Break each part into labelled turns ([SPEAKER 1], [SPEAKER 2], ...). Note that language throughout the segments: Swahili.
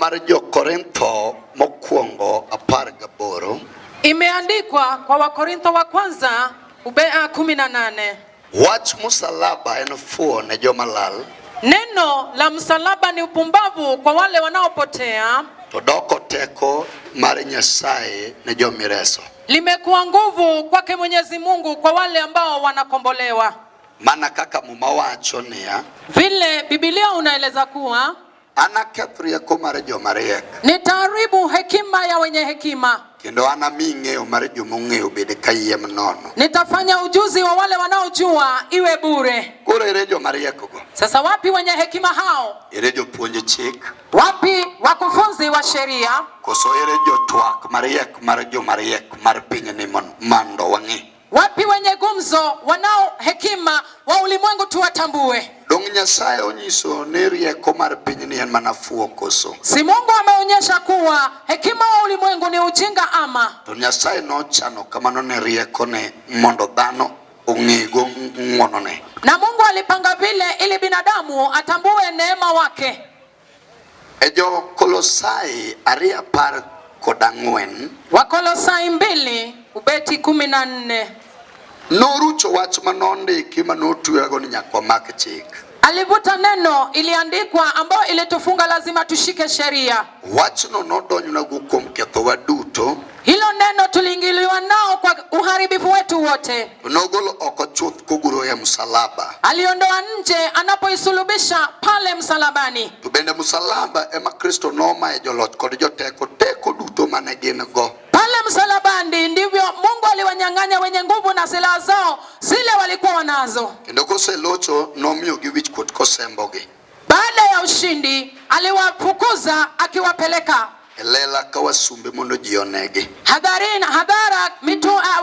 [SPEAKER 1] mar Jo-Korintho mokwongo 18.
[SPEAKER 2] Imeandikwa kwa Wakorintho wa kwanza 18.
[SPEAKER 1] Wach msalaba en fuo ne joma lal.
[SPEAKER 2] Neno la msalaba ni upumbavu kwa wale wanaopotea.
[SPEAKER 1] To doko teko mar Nyasaye ne jomireso.
[SPEAKER 2] Limekuwa nguvu kwake Mwenyezi Mungu kwa wale ambao wanakombolewa.
[SPEAKER 1] Mana kaka muma wacho niya,
[SPEAKER 2] vile Biblia unaeleza kuwa
[SPEAKER 1] anaketh rieko mar joma riek,
[SPEAKER 2] nitaharibu hekima ya wenye hekima,
[SPEAKER 1] kendo anami ng'eyo mar joma ong'eyo bed kayiem nono.
[SPEAKER 2] Nitafanya ujuzi wa wale wanaojua iwe bure.
[SPEAKER 1] Koro ere joma riekgo?
[SPEAKER 2] Sasa wapi wenye hekima hao?
[SPEAKER 1] Ere jopuonj chik?
[SPEAKER 2] Wapi wakufunzi wa sheria?
[SPEAKER 1] Koso ere jotwak mariek mar joma riek mar pinyni mondo wang'e?
[SPEAKER 2] Wapi wenye gumzo wanao hekima wa ulimwengu tuwatambue?
[SPEAKER 1] Dong Nyasaye onyiso ni rieko mar pinyni en mana fuo koso?
[SPEAKER 2] Si Mungu ameonyesha kuwa hekima wa ulimwengu ni ujinga ama?
[SPEAKER 1] To Nyasaye nochano kamano ne rieko ne mondo dhano ong'ego ng'wonone.
[SPEAKER 2] Na Mungu alipanga vile ili binadamu atambue neema wake.
[SPEAKER 1] E Jo-Kolosai 2:14.
[SPEAKER 2] Wakolosai 2:14.
[SPEAKER 1] Norucho wach manondiki manotwego ni nyaka wamak chik.
[SPEAKER 2] Alivuta neno iliandikwa ambayo ilitufunga lazima tushike sheria.
[SPEAKER 1] Wachno nodonjona go kuom kethowa duto.
[SPEAKER 2] Hilo neno tuliingiliwa nao kwa uharibifu wetu wote.
[SPEAKER 1] Nogolo oko chuth koguro ya msalaba.
[SPEAKER 2] Aliondoa nje anapoisulubisha pale msalabani.
[SPEAKER 1] To bende msalaba ema Kristo noma e joloch kod joteko teko duto mane gin go.
[SPEAKER 2] Pale msalabani ndivyo Mungu aliwanyang'anya wenye nguvu na silaha zao zile walikuwa wanazo.
[SPEAKER 1] Kendo koselocho nomiyo gi wichkuot kosembogi.
[SPEAKER 2] Baada ya ushindi aliwafukuza akiwapeleka
[SPEAKER 1] Elela kawasumbe mondo ji onegi.
[SPEAKER 2] hadhara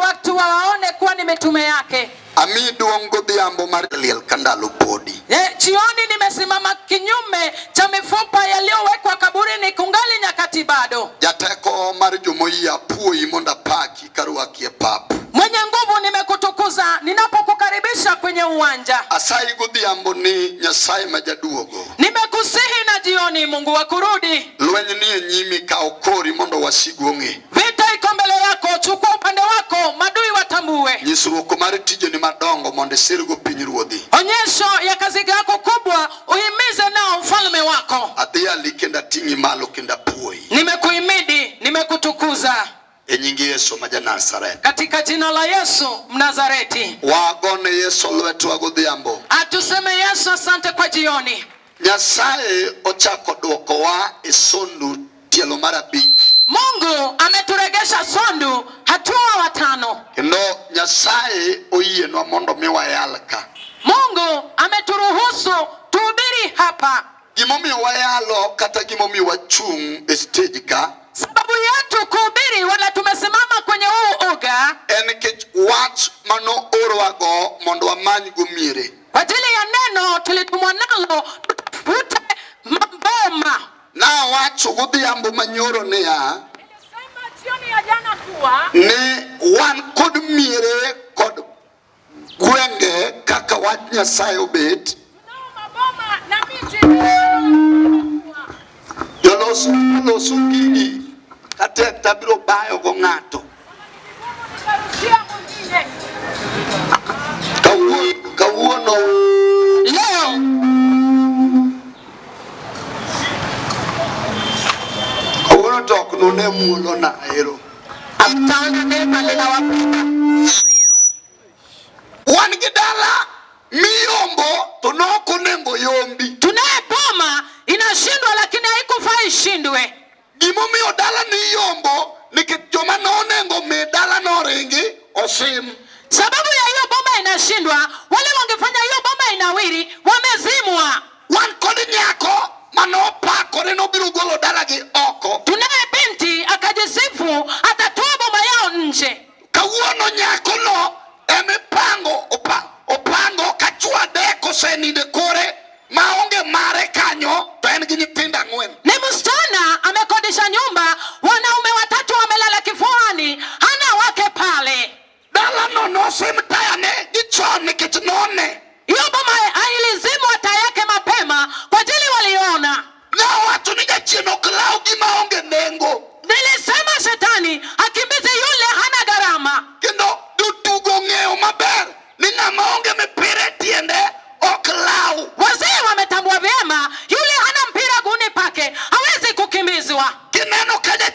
[SPEAKER 2] watu waone kuwa ni mitume yake.
[SPEAKER 1] Ami duong' godhiambo mar liel kandalo podi.
[SPEAKER 2] Jioni nimesimama kinyume cha mifupa yaliyowekwa kaburini kungali nyakati bado.
[SPEAKER 1] Jateko mar jomoyia puoi mondo apaki karwaki e pap.
[SPEAKER 2] Mwenye nguvu nimekutukuza ninapokukaribisha kwenye uwanja.
[SPEAKER 1] Asayi godhiambo ni Nyasaye majaduogo.
[SPEAKER 2] Nimekusihi na jioni Mungu wa kurudi.
[SPEAKER 1] Lweny ni e nyimi ka okori mondo wasigu ong'e.
[SPEAKER 2] Vita iko mbele yako, chukua upande wako, madui watambue.
[SPEAKER 1] Nyisruok mar tije ni madongo mondo isirgo pinyruodhi.
[SPEAKER 2] Onyesho ya kazi yako kubwa uhimize nao ufalme wako.
[SPEAKER 1] Adhi alikenda ting'i malo kenda puoi.
[SPEAKER 2] Nimekuhimidi, nimekutukuza.
[SPEAKER 1] E nying Yesu ma ja-Nazareth.
[SPEAKER 2] Katika jina la Yesu Mnazareti.
[SPEAKER 1] Wagone Yesu lwetwa godhiambo.
[SPEAKER 2] Atuseme Yesu asante kwa jioni.
[SPEAKER 1] Nyasaye ochako duokowa e sondu tielo mar 5.
[SPEAKER 2] Mungu ameturegesha sondu hatua 5.
[SPEAKER 1] Kendo Nyasaye oyienwa mondo miwayal ka.
[SPEAKER 2] Mungu ameturuhusu tuhubiri hapa.
[SPEAKER 1] Gimomiyo wayalo kata gimomiyo wachung' e stage ka.
[SPEAKER 2] Sababu yetu kuhubiri wala tumesimama kwenye huu uga.
[SPEAKER 1] En kech wach mano orwago mondo wamany go miere.
[SPEAKER 2] Kwa ajili ya neno tulitumwa nalo tutafute maboma.
[SPEAKER 1] Na wacho godhiambo manyoro niya.
[SPEAKER 2] Nilisema jioni ya jana kuwa
[SPEAKER 1] ne wan kod miere kod gwenge kaka wach Nyasaye obet.
[SPEAKER 2] tunao maboma na miji.
[SPEAKER 1] Joloso gigi katek tabiro bayo go ng'ato. Kawuono
[SPEAKER 2] Leo
[SPEAKER 1] tok nune mulo na ero.
[SPEAKER 2] Ataona neema linawapenda.
[SPEAKER 1] Wan gi dala miyombo to nokonego yombi.
[SPEAKER 2] Tunaye boma inashindwa lakini haikufaa ishindwe.
[SPEAKER 1] Gimomiyo dala ni yombo nikech joma nonengo me dala noringi osim.
[SPEAKER 2] Sababu ya hiyo boma inashindwa, wale wangefanya hiyo boma inawiri wamezimwa.
[SPEAKER 1] Wan kod nyako manopakore nobiro golo dala gi oko.
[SPEAKER 2] Tunaye binti akajisifu atatoa boma yao nje.
[SPEAKER 1] Kawuono nyako no opango kachwa deko senide kore maonge mare kanyo to en gi nyithindo 4.
[SPEAKER 2] Ni msichana amekodisha nyumba, wanaume 3 wamelala kifuani, hana wake pale.
[SPEAKER 1] Dala no nosim tayane gichon nikech none.
[SPEAKER 2] Hiyo boma ilizimwa taa yake mapema kwa ajili waliona.
[SPEAKER 1] Na watu ni jachien ok law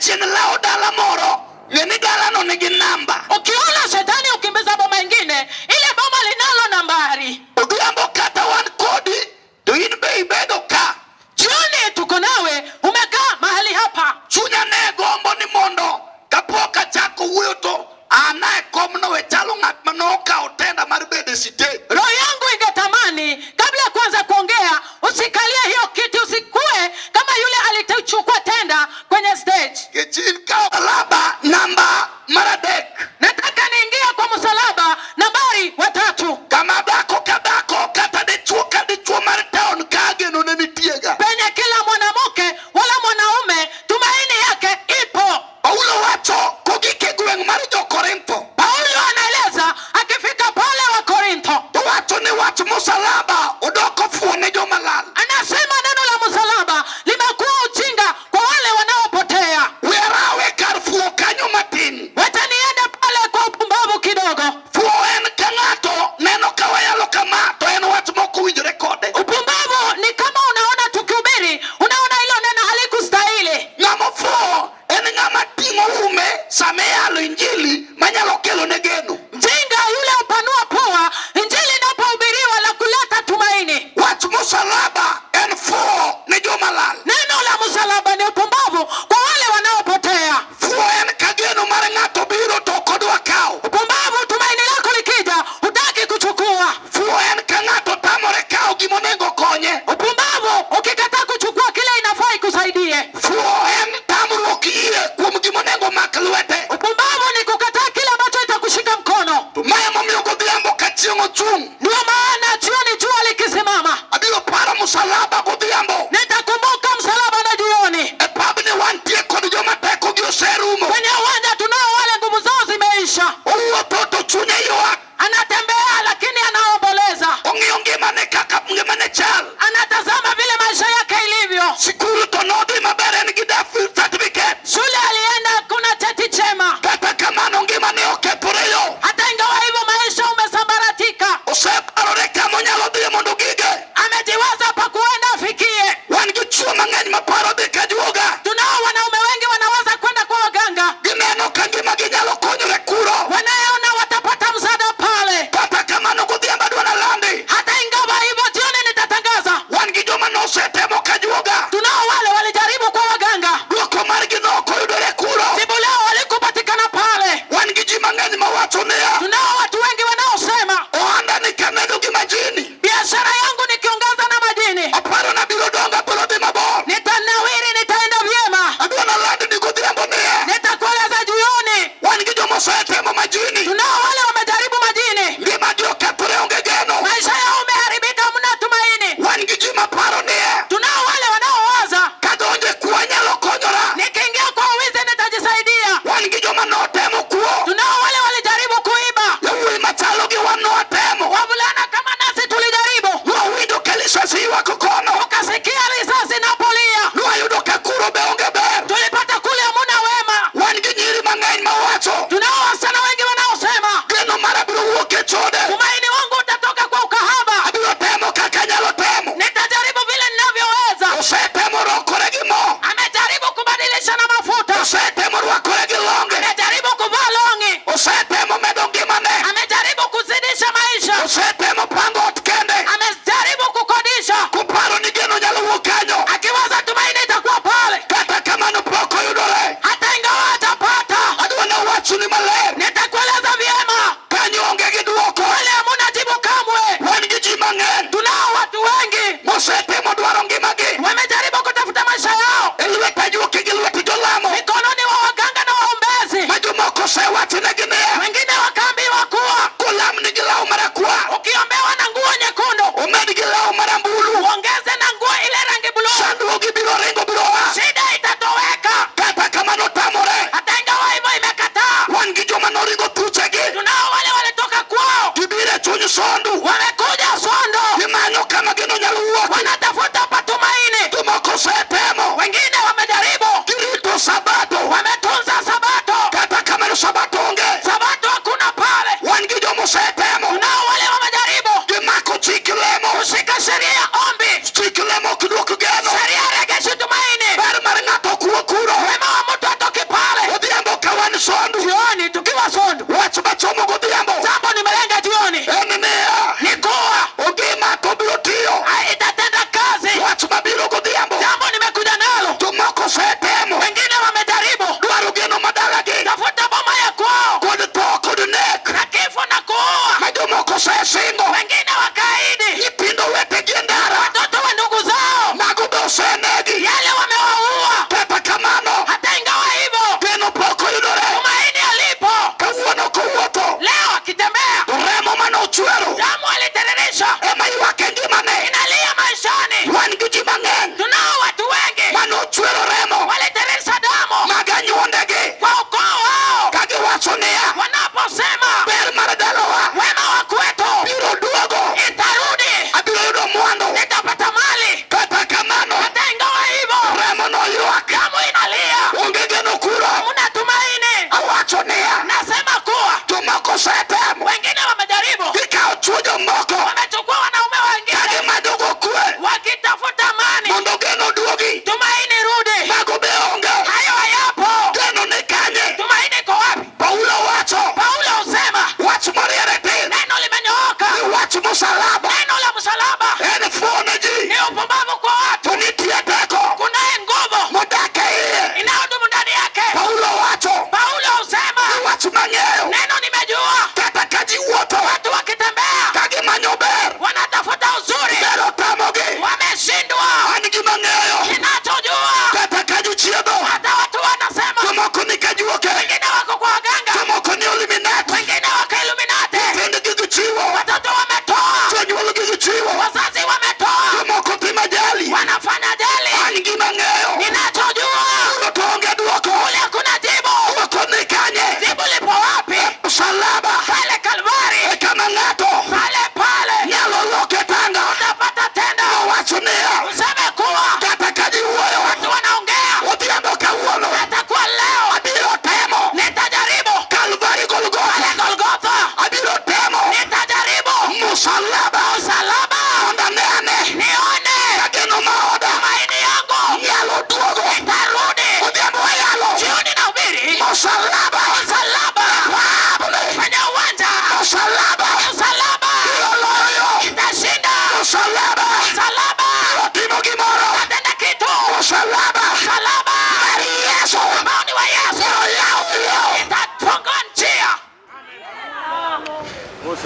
[SPEAKER 1] chien lao dala moro, ngeni dala no nigi namba.
[SPEAKER 2] Ukiona shetani ukimbiza boma ingine, ile boma linalo nambari.
[SPEAKER 1] Odhiambo kata wan kodi, to in be ibedo ka.
[SPEAKER 2] Jioni tuko nawe, umekaa mahali hapa.
[SPEAKER 1] Chunya ne gombo ni mondo, kapoka chako wuyo to, anae komno we chalo ng'at manoka otenda maribede site.
[SPEAKER 2] Roho yangu ingetamani kabla ya kuanza kuongea usikalie hiyo kiti, usikue kama yule alituchukua tenda kwenye stage.
[SPEAKER 1] Kechin ka alaba namba maradek.
[SPEAKER 2] Nataka niingia kwa msalaba nambari 3.
[SPEAKER 1] Kama dako kadako kata de chuo mar town kage no nenitiega.
[SPEAKER 2] Penye kila mwanamke wala mwanaume tumaini yake ipo.
[SPEAKER 1] Paulo wacho kogike gweng mar jo Korintho.
[SPEAKER 2] Paulo anaeleza akifika pale wa Korintho.
[SPEAKER 1] To wacho ni wach msalaba odoko fuone joma lal.
[SPEAKER 2] Anasema neno la msalaba limekuwa ujinga kwa wale wanaopotea.
[SPEAKER 1] Werawe kar fuo kanyo matin.
[SPEAKER 2] Wacha niende pale kwa upumbavu kidogo.
[SPEAKER 1] Fuo en kang'ato neno kawayalo kama to en wach moko winjore kode.
[SPEAKER 2] Upumbavu ni kama unaona tukihubiri, unaona hilo neno halikustahili.
[SPEAKER 1] Ng'ama fuo en ng'ama ting'o ume sama yalo injili manyalo kelo ne geno.
[SPEAKER 2] Mjinga yule upanua pua injili inapohubiriwa la kuleta tumaini.
[SPEAKER 1] Wach msalaba en fuo ne joma lal.
[SPEAKER 2] Neno la msalaba ni upumbavu kwa wale wanaopotea.
[SPEAKER 1] Fuo en kageno mar ng'ato biro to kodwa kao.
[SPEAKER 2] Upumbavu tumaini lako likija hutaki kuchukua.
[SPEAKER 1] Fuo en ka ng'ato tamore kao gimonengo konye.
[SPEAKER 2] Upumbavu ukikataa kuchukua kile inafai kusaidie.
[SPEAKER 1] Fuo en tamruok yie kuom gimonengo mak lwete.
[SPEAKER 2] Upumbavu ni kukataa kile ambacho itakushika mkono.
[SPEAKER 1] To maya momiyo godhiambo ka chieng' ochung',
[SPEAKER 2] Ndio maana jioni jua likisimama
[SPEAKER 1] abiro paro msalaba godhiambo.
[SPEAKER 2] nitakumbuka msalaba na jioni.
[SPEAKER 1] E pabni wantie kod joma teko gi oserumo.
[SPEAKER 2] Kwenye uwanja tunao wale nguvu zao zimeisha.
[SPEAKER 1] Owuotho to chunye ywak.
[SPEAKER 2] Anatembea lakini anaomboleza.
[SPEAKER 1] Ong'iyo ngimane kaka ngimane chal.
[SPEAKER 2] Anatazama vile maisha yake ilivyo.
[SPEAKER 1] Sikul to nodhi maber, en gi death certificate.
[SPEAKER 2] Shule alienda kuna cheti chema.
[SPEAKER 1] Kata kamano ngimane okethore yo.
[SPEAKER 2] Hata ingawa hivyo maisha umesambaratika.
[SPEAKER 1] Oseparore kama onyalo dhiye mondo gige.
[SPEAKER 2] Amejiwaza pa kuenda afikie.
[SPEAKER 1] Wan gi chuo mang'eny maparo dhi ka juoga.
[SPEAKER 2] Tunao wanaume wengi wanaweza kwenda kwa waganga.
[SPEAKER 1] Gineno ka ngimagi nyalo konyore kuro.
[SPEAKER 2] Wanaona watapata msaada pale.
[SPEAKER 1] Kata kamano godhiambo adwa nalandi.
[SPEAKER 2] Hata ingawa hivyo jioni nitatangaza.
[SPEAKER 1] Wan gi joma nosetemo ka juoga.
[SPEAKER 2] Tunao wale walijaribu kwa waganga.
[SPEAKER 1] Duoko margi nokoyudore kuro.
[SPEAKER 2] Jibu lao walikupatikana pale.
[SPEAKER 1] Wan gi ji mang'eny mawacho niya,
[SPEAKER 2] Tunao watu wengi wanaosema
[SPEAKER 1] ohanda ni kamedo gi majini.
[SPEAKER 2] biashara yangu nikiongeza na majini
[SPEAKER 1] Aparo na biro donga biro dhi mabor.
[SPEAKER 2] nitanawiri, nitaenda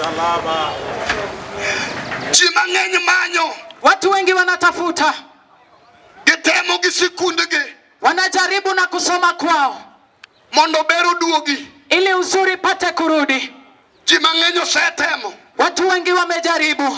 [SPEAKER 3] Msalaba.
[SPEAKER 1] Ji mang'eny manyo.
[SPEAKER 2] Watu wengi wanatafuta,
[SPEAKER 1] Gitemo gi sikundegi.
[SPEAKER 2] wanajaribu na kusoma kwao
[SPEAKER 1] Mondo ber oduogi.
[SPEAKER 2] ili uzuri pate kurudi.
[SPEAKER 1] Ji mang'eny osetemo.
[SPEAKER 2] Watu wengi wamejaribu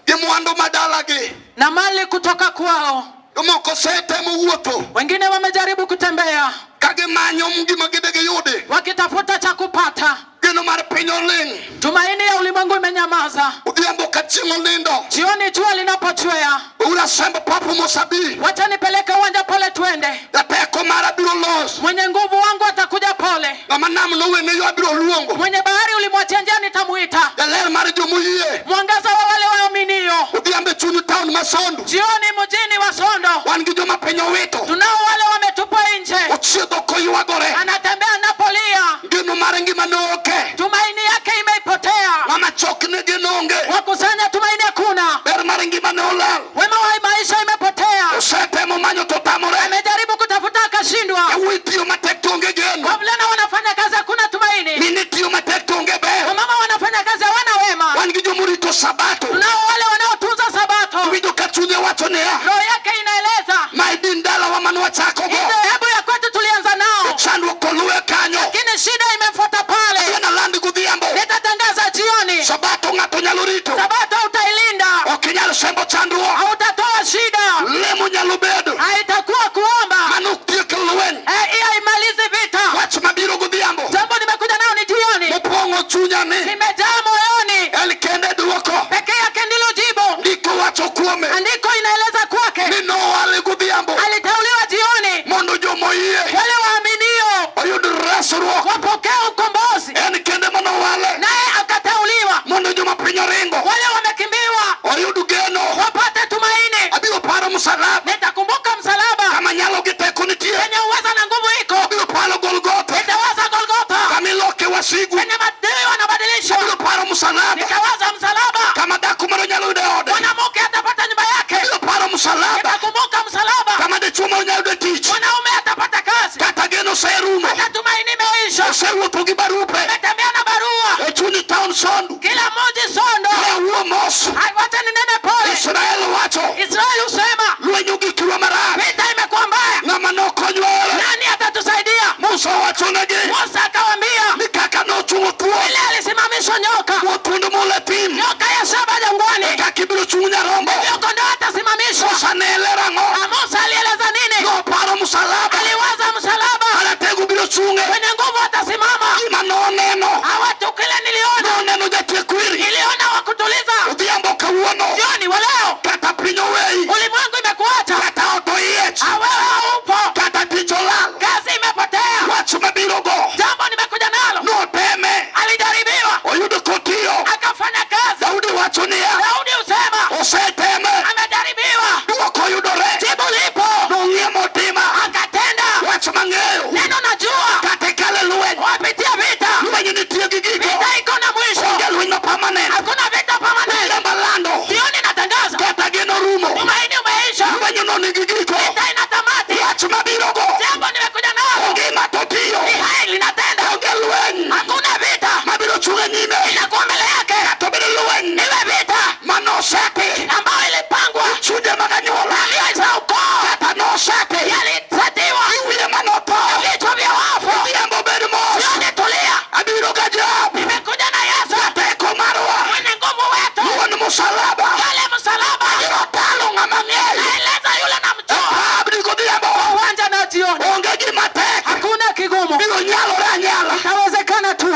[SPEAKER 1] Gi mwandu madalagi.
[SPEAKER 2] na mali kutoka kwao.
[SPEAKER 1] Jomoko osetemo wuotho.
[SPEAKER 2] Wengine wamejaribu kutembea
[SPEAKER 1] Ka gimanyo gima gidegiyudi.
[SPEAKER 2] wakitafuta cha kupata.
[SPEAKER 1] Gino mar piny oling'.
[SPEAKER 2] Tumaini ya ulimwengu imenyamaza.
[SPEAKER 1] Odhiambo ka chieng' onindo.
[SPEAKER 2] Jioni jua linapochwea,
[SPEAKER 1] Ura sembe papo mosabi.
[SPEAKER 2] wacha nipeleke uwanja pole twende.
[SPEAKER 1] Jateko mara biro los.
[SPEAKER 2] Mwenye nguvu wangu atakuja pole.
[SPEAKER 1] Ng'ama nam nowene yo abiro luongo.
[SPEAKER 2] Mwenye bahari ulimwachia njia nitamuita.
[SPEAKER 1] Jaler mar jomoyie.
[SPEAKER 2] Mwangaza wa wale waaminio.
[SPEAKER 1] Odhiambo e chuny town ma Sondu.
[SPEAKER 2] Jioni mjini wa Sondo,
[SPEAKER 1] Wan gi joma piny owito.
[SPEAKER 2] tunao wale wametupwa nje.
[SPEAKER 1] Ochiedho koywagore.
[SPEAKER 2] Anatembea anapolia.
[SPEAKER 1] Gino mar ngima noke.
[SPEAKER 2] Tumaini yake imeipotea.
[SPEAKER 1] Ng'ama chokne gin onge.
[SPEAKER 2] Wakusanya tumaini hakuna.
[SPEAKER 1] Ber mar ngima ne olal.
[SPEAKER 2] Wema wa maisha imepotea.
[SPEAKER 1] Osetemo manyo to tamore.
[SPEAKER 2] Amejaribu kutafuta akashindwa.
[SPEAKER 1] Yawuoyi tiyo matek to onge geno.
[SPEAKER 2] Wavulana wanafanya kazi hakuna tumaini.
[SPEAKER 1] Mine tiyo matek to onge ber.
[SPEAKER 2] Wamama wanafanya kazi hawana wema.
[SPEAKER 1] Wan gi jomorito sabato.
[SPEAKER 2] Tunao wale wanaotunza sabato.
[SPEAKER 1] Winjo ka chunye wacho niya.
[SPEAKER 2] Roho yake inaeleza.
[SPEAKER 1] Ma idin dalawa mane wachakogo.
[SPEAKER 2] Hizo hebu ya kwetu tulianza nao.
[SPEAKER 1] Chandruok oluwe kanyo.
[SPEAKER 2] Lakini shida imefuata pale.
[SPEAKER 1] Adwa nalandi godhiambo.
[SPEAKER 2] Nitatangaza jioni.
[SPEAKER 1] Sabato ng'ato nyalo rito.
[SPEAKER 2] Sabato utailinda.
[SPEAKER 1] Ok inyal sembo chandruok.
[SPEAKER 2] Hautatoa shida.
[SPEAKER 1] Lemo nyalo bedo.
[SPEAKER 2] Haitakuwa kuomba.
[SPEAKER 1] Mano tiek lweny.
[SPEAKER 2] Hiyo haimalizi vita.
[SPEAKER 1] Wach mabiro godhiambo.
[SPEAKER 2] Jambo nimekuja nao ni jioni.
[SPEAKER 1] Mopong'o chunya ni.
[SPEAKER 2] Nimejaa moyoni.
[SPEAKER 1] En kende duoko.
[SPEAKER 2] Peke yake ndilo jibu.
[SPEAKER 1] Ndiko wacho kuome.
[SPEAKER 2] Andiko inaeleza kwake.
[SPEAKER 1] Ni nowale godhiambo.
[SPEAKER 2] Aliteuliwa jioni.
[SPEAKER 1] Mondo jomoyie.
[SPEAKER 2] Wale waaminio
[SPEAKER 1] Oyud resruok.
[SPEAKER 2] wapokea ukombozi.
[SPEAKER 1] En kende manowale.
[SPEAKER 2] Naye akateuliwa.
[SPEAKER 1] Mondo joma piny oringo.
[SPEAKER 2] Wale wamekimbiwa
[SPEAKER 1] Oyud geno.
[SPEAKER 2] wapate tumaini.
[SPEAKER 1] Abiro paro msalaba.
[SPEAKER 2] Nitakumbuka msalaba.
[SPEAKER 1] Kama nyalo gi teko nitie.
[SPEAKER 2] Penye uweza na nguvu iko.
[SPEAKER 1] Abiro paro Golgotha.
[SPEAKER 2] Nitawaza Golgotha.
[SPEAKER 1] Kama iloke wasigu.
[SPEAKER 2] Penye madui wanabadilishwa.
[SPEAKER 1] Abiro paro msalaba.
[SPEAKER 2] Nitawaza msalaba.
[SPEAKER 1] Kama dhako moro nyalo yudo ode.
[SPEAKER 2] Mwanamke atapata nyumba yake.
[SPEAKER 1] Abiro paro msalaba.
[SPEAKER 2] Nitakumbuka msalaba.
[SPEAKER 1] Kama dichuo moro nyalo yudo tich.
[SPEAKER 2] Mwanaume atapata kazi.
[SPEAKER 1] Kata geno oserumo.
[SPEAKER 2] Hata tumaini imeisha.
[SPEAKER 1] Osewuotho gi barupe.
[SPEAKER 2] Nimetembea na barua.
[SPEAKER 1] E chuny town Sondu.
[SPEAKER 2] Kila mmoja Sondo.
[SPEAKER 1] Yawuo mos.
[SPEAKER 2] Wacha ninene pole.
[SPEAKER 1] Israel wacho.
[SPEAKER 2] Israeli husema
[SPEAKER 1] Lweny ogikirwa marach.
[SPEAKER 2] vita imekuwa mbaya.
[SPEAKER 1] Ng'ama nokonywa ere.
[SPEAKER 2] Nani atatusaidia?
[SPEAKER 1] Musa wachonegi.
[SPEAKER 2] Musa akawaambia
[SPEAKER 1] Ni kaka nochungo thuon.
[SPEAKER 2] ile alisimamishwa nyoka.
[SPEAKER 1] Thuond mole tim.
[SPEAKER 2] Nyoka ya shaba jangwani.
[SPEAKER 1] Kaka ibiro chung nyarombo.
[SPEAKER 2] Nyoka ndo atasimamishwa.
[SPEAKER 1] Musa ne elero ang'o.
[SPEAKER 2] Na Musa alieleza nini?
[SPEAKER 1] Noparo msalaba.
[SPEAKER 2] Aliwaza msalaba.
[SPEAKER 1] Maratego biro chunge.
[SPEAKER 2] Kwenye nguvu atasimama.
[SPEAKER 1] Gima noneno.
[SPEAKER 2] Hawatu kile niliona.
[SPEAKER 1] Noneno jatiek kwiri.
[SPEAKER 2] Niliona wa kutuliza.
[SPEAKER 1] Odhiambo kawuono.
[SPEAKER 2] Jioni wa leo.
[SPEAKER 1] Kata piny oweyi.
[SPEAKER 2] Ulimwengu imekuacha.
[SPEAKER 1] Kata ot oyiech.
[SPEAKER 2] Wewe haupo.
[SPEAKER 1] Kata tich olal.
[SPEAKER 2] Kazi imepotea.
[SPEAKER 1] Wach mabiro go.
[SPEAKER 2] Jambo nimekuja nalo.
[SPEAKER 1] Noteme.
[SPEAKER 2] Alijaribiwa.
[SPEAKER 1] Oyudo kotiyo.
[SPEAKER 2] Akafanya kazi.
[SPEAKER 1] Daudi wacho niya.
[SPEAKER 2] Daudi husema
[SPEAKER 1] Oseteme.
[SPEAKER 2] amejaribiwa.
[SPEAKER 1] Duoko oyudore.
[SPEAKER 2] Jibu lipo.
[SPEAKER 1] Nong'ie motima.
[SPEAKER 2] Akatenda.
[SPEAKER 1] Wach mang'eyo.
[SPEAKER 2] Neno najua.
[SPEAKER 1] Kata ikale lweny.
[SPEAKER 2] Wapitia vita.
[SPEAKER 1] Lweny nitie gi giko.
[SPEAKER 2] Vita iko na mwisho.
[SPEAKER 1] Onge lweny ma permanent.
[SPEAKER 2] Hakuna vita permanent.
[SPEAKER 1] Lamba lando.
[SPEAKER 2] Jioni natangaza.
[SPEAKER 1] Kata geno rumo.
[SPEAKER 2] Tumaini umeisha.
[SPEAKER 1] Lweny no nigi giko.
[SPEAKER 2] Vita ina tamati.
[SPEAKER 1] Wach mabiro go.
[SPEAKER 2] Jambo nimekuja nalo.
[SPEAKER 1] Onge matotiyo.
[SPEAKER 2] Ni hai linatenda.
[SPEAKER 1] Onge lweny.
[SPEAKER 2] Hakuna vita.
[SPEAKER 1] Mabiro chunge nyime.
[SPEAKER 2] Inakuwa mbele yake.
[SPEAKER 1] Kata obedo lweny.
[SPEAKER 2] Iwe vita.
[SPEAKER 1] Manoseti.
[SPEAKER 2] Ambayo ilipangwa.
[SPEAKER 1] Chunje mag anyuola.
[SPEAKER 2] Aliyoisa ukoo.
[SPEAKER 1] Kata noseti.
[SPEAKER 2] Yalisetiwa.
[SPEAKER 1] Iwiye manotho.
[SPEAKER 2] Vichwa vya wafu.
[SPEAKER 1] Odhiambo bed mos.
[SPEAKER 2] Jioni tulia.
[SPEAKER 1] Abiro ga jab.
[SPEAKER 2] Nimekuja na Yesu.
[SPEAKER 1] Teko marwa.
[SPEAKER 2] Mwenye nguvu wetu.
[SPEAKER 1] Wuon msalaba.
[SPEAKER 2] Yale msalaba.
[SPEAKER 1] Abiro talo ng'ama ng'eyo.
[SPEAKER 2] Naeleza yule namjua.
[SPEAKER 1] Abdi godhiambo.
[SPEAKER 2] Uwanja na jioni.
[SPEAKER 1] Onge gima tek.
[SPEAKER 2] Hakuna kigumu.
[SPEAKER 1] Biro nyalore anyala.
[SPEAKER 2] Itawezekana tu.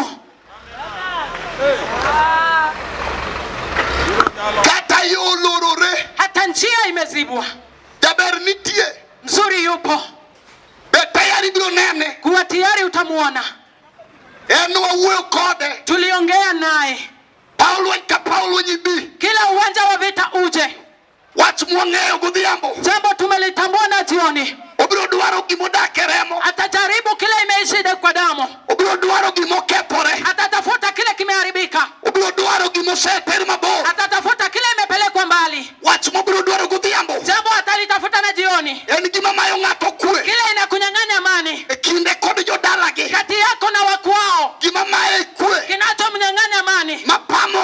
[SPEAKER 1] Kata yo olorore.
[SPEAKER 2] Hata njia imezibwa.
[SPEAKER 1] Jaber nitie.
[SPEAKER 2] Mzuri yupo.
[SPEAKER 1] Be tayari biro nene.
[SPEAKER 2] Kuwa tayari utamuona.
[SPEAKER 1] En wawuoyo kode.
[SPEAKER 2] Tuliongea naye.
[SPEAKER 1] Paulo ka Paulo nyibi.
[SPEAKER 2] Kila uwanja wa vita uje.
[SPEAKER 1] Wach mwang'eyo godhiambo.
[SPEAKER 2] Jambo tumelitambua na jioni.
[SPEAKER 1] Obiro dwaro gimodak e remo.
[SPEAKER 2] Atajaribu kile imeishida kwa damu.
[SPEAKER 1] Obiro dwaro gimokethore.
[SPEAKER 2] Atatafuta kile kimeharibika.
[SPEAKER 1] Obiro dwaro gimoseter mabor.
[SPEAKER 2] Atatafuta kile imepelekwa mbali.
[SPEAKER 1] Wach mobiro dwaro godhiambo.
[SPEAKER 2] Jambo atalitafuta na jioni.
[SPEAKER 1] En gima mayo ng'ato kwe.
[SPEAKER 2] Kile inakunyang'anya amani.
[SPEAKER 1] E kinde kod jodalagi.
[SPEAKER 2] Kati yako na wakwao.
[SPEAKER 1] Gima maye kwe.
[SPEAKER 2] Kinachomnyang'anya amani.
[SPEAKER 1] Mapamo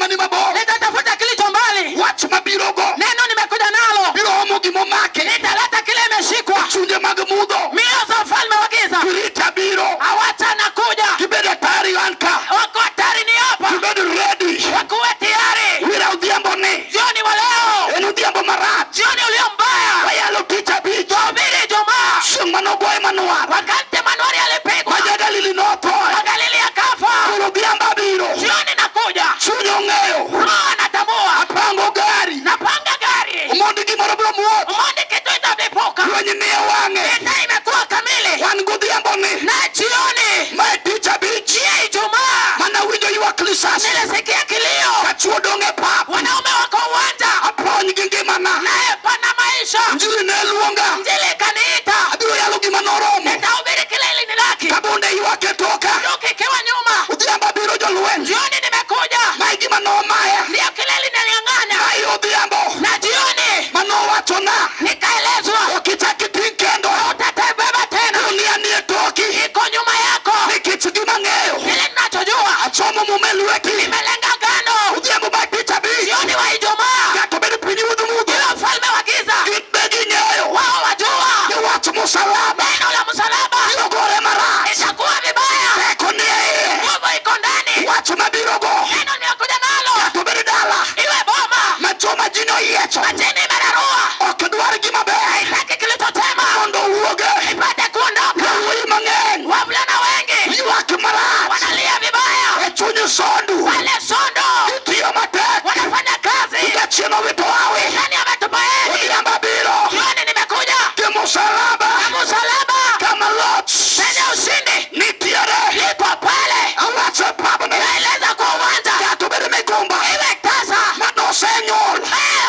[SPEAKER 1] gima ni mabor.
[SPEAKER 2] Nitatafuta kilicho mbali.
[SPEAKER 1] Wach mabirogo.
[SPEAKER 2] Neno nimekuja nalo.
[SPEAKER 1] Biro omo gimomake.
[SPEAKER 2] Nitaleta kile imeshikwa.
[SPEAKER 1] Chunje mag mudho.
[SPEAKER 2] Mioyo za ufalme wa giza.
[SPEAKER 1] Kirita biro.
[SPEAKER 2] Awacha nakuja.
[SPEAKER 1] Kibede tayari anka.
[SPEAKER 2] Wako tayari ni hapa.
[SPEAKER 1] Kibede ready.
[SPEAKER 2] Wakuwe tayari.
[SPEAKER 1] Wira udhiambo ni.
[SPEAKER 2] Jioni wa leo.
[SPEAKER 1] En udhiambo marach.
[SPEAKER 2] Jioni ulio mbaya.
[SPEAKER 1] Wayalo ticha bich.
[SPEAKER 2] Tuhubiri Ijumaa.
[SPEAKER 1] Sung manogoy manuar.
[SPEAKER 2] Wakati Manuari alipigwa.
[SPEAKER 1] Majagalili notoy.
[SPEAKER 2] Magalili akafa.
[SPEAKER 1] Kuro dhiamba biro.
[SPEAKER 2] Jioni nakuja.
[SPEAKER 1] Chunyo ng'eyo.
[SPEAKER 2] Roho anatambua.
[SPEAKER 1] Apango gari.
[SPEAKER 2] Napanga gari.
[SPEAKER 1] Umondi gimoro biro muoch.
[SPEAKER 2] Umondi kitu itavipuka.
[SPEAKER 1] Lwenye ni e wang'e.
[SPEAKER 2] Vita imekuwa kamili.
[SPEAKER 1] Wan godhiambo ni.
[SPEAKER 2] Na jioni.
[SPEAKER 1] Mae ticha bich.
[SPEAKER 2] Jia Ijumaa.
[SPEAKER 1] Mana winjo ywak lisasi.
[SPEAKER 2] Nilisikia kilio.
[SPEAKER 1] Kachuo dong' e pap.
[SPEAKER 2] Wanaume wako uwanja.
[SPEAKER 1] Apony gi ngimana.
[SPEAKER 2] Naye pana maisha.
[SPEAKER 1] Injili ne luonga.
[SPEAKER 2] Injili ikaniita.
[SPEAKER 1] Abiro yalo gima noromo.
[SPEAKER 2] Nitahubiri kile ilinilaki.
[SPEAKER 1] Kabonde ywak e toka.
[SPEAKER 2] Bunduki ikiwa nyuma.
[SPEAKER 1] Odhiambo biro jolweny.
[SPEAKER 2] Jioni nimekuja.
[SPEAKER 1] Mae gima nomaya.
[SPEAKER 2] Ndio kile ilininyang'anya.
[SPEAKER 1] Mae odhiambo.
[SPEAKER 2] Na jioni
[SPEAKER 1] Manowachona.
[SPEAKER 2] nikaelezwa.
[SPEAKER 1] Ukichak iting kendo.
[SPEAKER 2] Utatebeba tena.
[SPEAKER 1] Dunia ni e toki.
[SPEAKER 2] Iko nyuma yako.
[SPEAKER 1] Nikech gima ng'eyo.
[SPEAKER 2] Kile ninachojua.
[SPEAKER 1] Achomo mume lweti.
[SPEAKER 2] Nimelenga gano.
[SPEAKER 1] Odhiambo mae ticha bich.
[SPEAKER 2] Jioni wa Ijumaa.
[SPEAKER 1] Ng'ato bedo piny mudho mudho.
[SPEAKER 2] Ila ufalme wa giza.
[SPEAKER 1] Gin be ging'eyo.
[SPEAKER 2] Wao wajua.
[SPEAKER 1] Ni wach msalaba.
[SPEAKER 2] Neno la msalaba.
[SPEAKER 1] Biro gore marach.
[SPEAKER 2] Itakuwa vibaya.
[SPEAKER 1] Teko ni e iye.
[SPEAKER 2] Nguvu iko ndani.
[SPEAKER 1] Wach mabirogo.
[SPEAKER 2] Neno nimekuja nalo.
[SPEAKER 1] Ng'ato bedo dala.
[SPEAKER 2] Iwe boma.
[SPEAKER 1] Ma joma ji noyiecho.
[SPEAKER 2] Majini imerarua.
[SPEAKER 1] Ok dwar gima ber.
[SPEAKER 2] Haitaki kilichotema.
[SPEAKER 1] Mondo owuoge.
[SPEAKER 2] Ipate kuondoka.
[SPEAKER 1] Yawuoyi mang'eny.
[SPEAKER 2] Wavulana wengi
[SPEAKER 1] Ywak marach.
[SPEAKER 2] wanalia vibaya.
[SPEAKER 1] E chuny sondu.
[SPEAKER 2] Wale sondo
[SPEAKER 1] Gitiyo matek.
[SPEAKER 2] wanafanya kazi.
[SPEAKER 1] Jachien owito hawi.
[SPEAKER 2] Nani ametupa heri?
[SPEAKER 1] Odhiambo biro.
[SPEAKER 2] Jioni nimekuja.
[SPEAKER 1] Gi msalaba.
[SPEAKER 2] Na msalaba.
[SPEAKER 1] Kama loch.
[SPEAKER 2] Penye ushindi.
[SPEAKER 1] Nitiere.
[SPEAKER 2] Liko pale.
[SPEAKER 1] Awacho e pabne.
[SPEAKER 2] Naeleza kwa uwanja.
[SPEAKER 1] Ng'ato bedo migumba.
[SPEAKER 2] Iwe tasa.
[SPEAKER 1] Manosenyuol.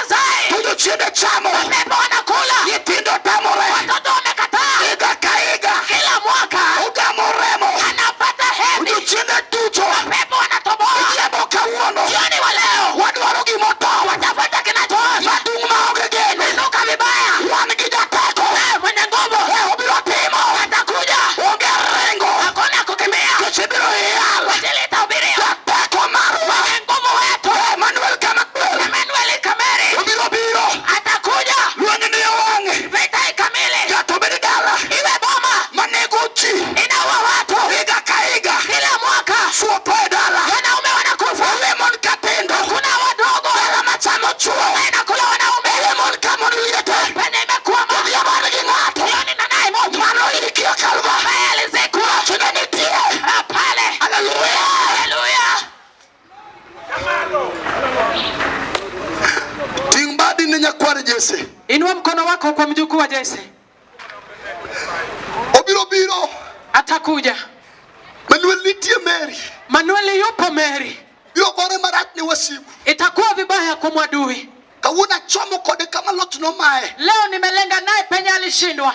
[SPEAKER 2] Zai.
[SPEAKER 1] To jochiende chamo.
[SPEAKER 2] Pepo wanakula.
[SPEAKER 1] Nyithindo tamore.
[SPEAKER 2] Watoto wamekataa.
[SPEAKER 1] Higa ka higa.
[SPEAKER 2] Kila mwaka
[SPEAKER 1] Ogamo remo.
[SPEAKER 2] anapata hedhi.
[SPEAKER 1] Jochiende tucho.
[SPEAKER 2] Pepo wanatoboa.
[SPEAKER 1] Odhiambo kawuono.
[SPEAKER 2] Jioni wa leo.
[SPEAKER 1] Wadwaro gimotow.
[SPEAKER 2] Watafuta kinachooza.
[SPEAKER 1] Madung' maonge geno.
[SPEAKER 2] Inuka vibaya.
[SPEAKER 1] Wan gi jateko.
[SPEAKER 2] Mwenye nguvu.
[SPEAKER 1] Obiro timo.
[SPEAKER 2] Atakuja.
[SPEAKER 1] Onge rengo.
[SPEAKER 2] Hakuna kukimbia.
[SPEAKER 1] Kech ibiro yal.
[SPEAKER 2] Injili itahubiriwa.
[SPEAKER 1] Jateko marwa.
[SPEAKER 2] Mwenye nguvu wetu.
[SPEAKER 1] Emmanuel Kamakwel.
[SPEAKER 2] Emmanuel Kameri.
[SPEAKER 1] Obiro biro.
[SPEAKER 2] Atakuja.
[SPEAKER 1] Lweny ni e wang'e.
[SPEAKER 2] Vita ikamili.
[SPEAKER 1] Ng'ato bedo dala.
[SPEAKER 2] Iwe boma.
[SPEAKER 1] Manego ji.
[SPEAKER 2] Inaua watu.
[SPEAKER 1] Higa ka higa.
[SPEAKER 2] Kila mwaka.
[SPEAKER 1] Chuo to e dala.
[SPEAKER 2] Wanaume wanakufa.
[SPEAKER 1] Lemon katindo.
[SPEAKER 2] Kuna wadogo.
[SPEAKER 1] Dala machamo chuo.
[SPEAKER 2] Wanakula wanaume.
[SPEAKER 1] Lemon kamon liete.
[SPEAKER 2] Penye imekuwa moto.
[SPEAKER 1] Odhiambo nigi ng'ato.
[SPEAKER 2] Jioni na naye moto.
[SPEAKER 1] Mano ikio kalva.
[SPEAKER 2] Naye alizikwa.
[SPEAKER 1] Chine nitie.
[SPEAKER 2] Pale.
[SPEAKER 1] Haleluya.
[SPEAKER 2] Haleluya.
[SPEAKER 1] Ting' badi ne nyakwar Jesse.
[SPEAKER 2] Inua mkono wako kwa mjukuu wa Jesse.
[SPEAKER 1] Obiro biro.
[SPEAKER 2] Atakuja.
[SPEAKER 1] Manuel nitie Mary.
[SPEAKER 2] Manueli yupo Mary.
[SPEAKER 1] Biro gore marach ni wasigu.
[SPEAKER 2] Itakuwa vibaya kwa mwadui.
[SPEAKER 1] Kawuono achomo kode kama loch nomaye.
[SPEAKER 2] Leo nimelenga naye penye alishindwa.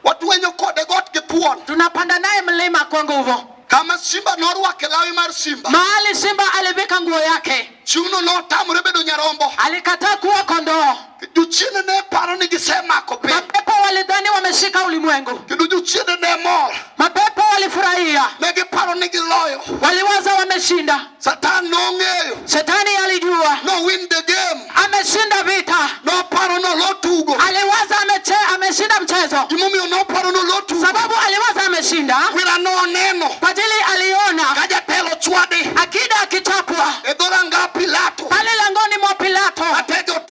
[SPEAKER 1] Watwenyo kode got gi thuon.
[SPEAKER 2] Tunapanda naye mlima kwa nguvu.
[SPEAKER 1] Kama simba norwake lawi mar simba.
[SPEAKER 2] Mahali simba alivika nguo yake.
[SPEAKER 1] Chiuno notamore bedo nyarombo.
[SPEAKER 2] Alikataa kuwa kondoo.
[SPEAKER 1] Jochiende ne paro ni gisemako piny.
[SPEAKER 2] Mapepo walidhani wameshika ulimwengu.
[SPEAKER 1] Kendo jochiende ne mor.
[SPEAKER 2] Mapepo walifurahia.
[SPEAKER 1] Ne giparo ni giloyo.
[SPEAKER 2] Waliwaza wameshinda.
[SPEAKER 1] Satan nong'eyo.
[SPEAKER 2] Shetani alijua.
[SPEAKER 1] No win the game.
[SPEAKER 2] Ameshinda vita.
[SPEAKER 1] Noparo nolo tugo.
[SPEAKER 2] Aliwaza ameshinda mchezo.
[SPEAKER 1] Gimomiyo noparo nolo tugo.
[SPEAKER 2] Sababu aliwaza ameshinda.
[SPEAKER 1] Wira noneno.